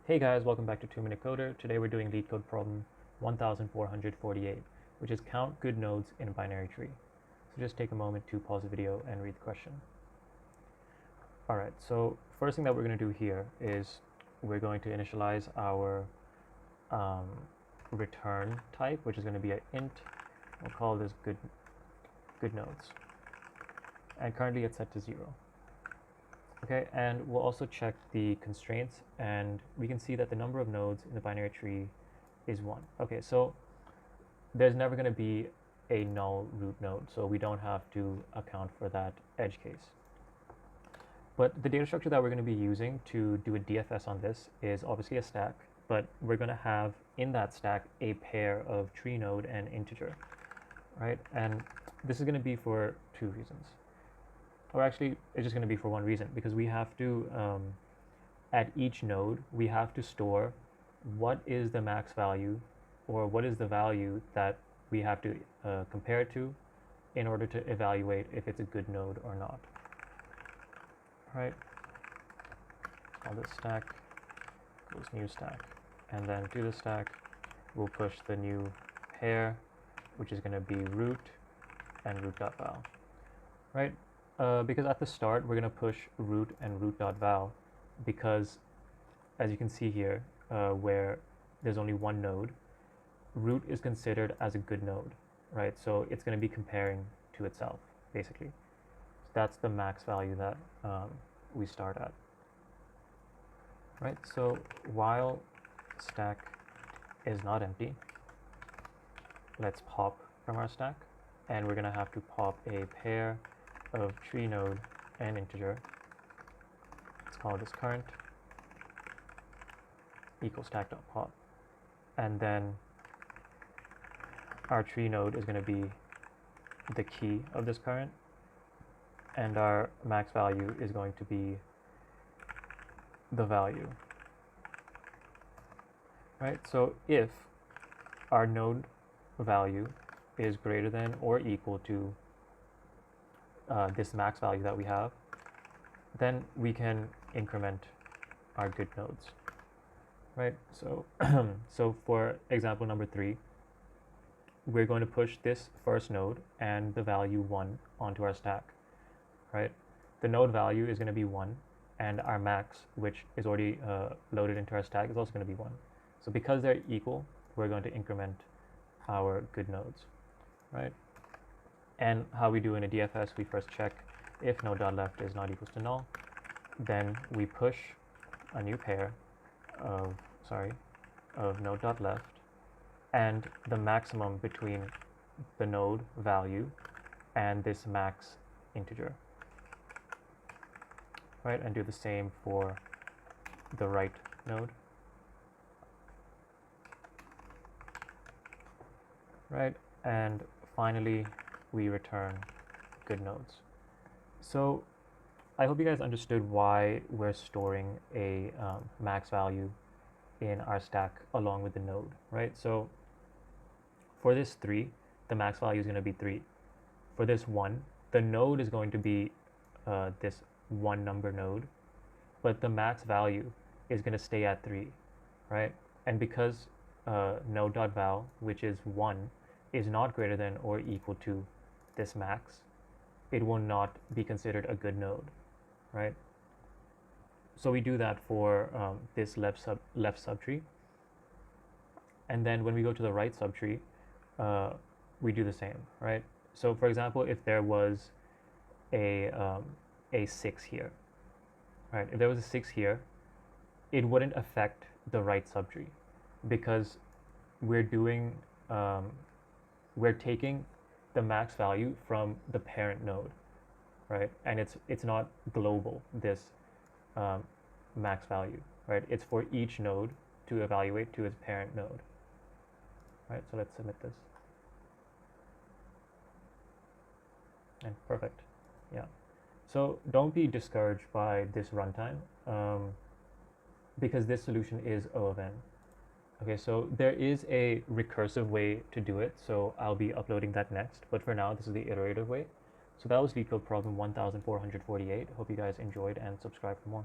Hey guys, welcome back to 2 Minute Coder. Today we're doing Leetcode problem 1448, which is count good nodes in a binary tree. So just take a moment to pause the video and read the question. Alright, so first thing that we're going to do here is we're going to initialize our return type, which is going to be an int. We'll call this good nodes. And currently it's set to 0. Okay, and we'll also check the constraints, and we can see that the number of nodes in the binary tree is 1. Okay, so there's never going to be a null root node, so we don't have to account for that edge case. But the data structure that we're going to be using to do a DFS on this is obviously a stack, but we're going to have in that stack a pair of tree node and integer, right? And this is going to be for two reasons. Or actually, it's just going to be for one reason, because we have to, at each node, we have to store what is the max value, or what is the value that we have to compare it to in order to evaluate if it's a good node or not. All right, call this stack, goes new stack, and then to the stack, we'll push the new pair, which is going to be root and root.val, right? Because at the start, we're going to push root and root.val because, as you can see here, where there's only one node, root is considered as a good node, right? So it's going to be comparing to itself, basically. So that's the max value that we start at, right? So while stack is not empty, let's pop from our stack, and we're going to have to pop a pair of tree node and integer. Let's call this current equals stack.pop, and then our tree node is going to be the key of this current, and our max value is going to be the value, right? So if our node value is greater than or equal to this max value that we have, then we can increment our good nodes, right? So so for example number 3, we're going to push this first node and the value 1 onto our stack, right? The node value is going to be 1, and our max, which is already loaded into our stack, is also going to be 1. So because they're equal, we're going to increment our good nodes, right? And how we do in a DFS, we first check if node.left is not equals to null, then we push a new pair of node.left and the maximum between the node value and this max integer, right? And do the same for the right node, right? And finally, we return good nodes. So I hope you guys understood why we're storing a max value in our stack along with the node, right? So for this 3, the max value is going to be 3. For this 1, the node is going to be this 1 number node, but the max value is going to stay at 3, right? And because node.val, which is 1, is not greater than or equal to this max, it will not be considered a good node, right? So we do that for this left subtree, and then when we go to the right subtree, we do the same, right? So for example, if there was a 6 here, right? If there was a 6 here, it wouldn't affect the right subtree because we're doing we're taking the max value from the parent node, right? And it's not global, this max value, right? It's for each node to evaluate to its parent node, right? So let's submit this. And perfect, yeah. So don't be discouraged by this runtime because this solution is O of n. Okay, so there is a recursive way to do it, so I'll be uploading that next, but for now, this is the iterative way. So that was Leetcode problem 1448. Hope you guys enjoyed and subscribe for more.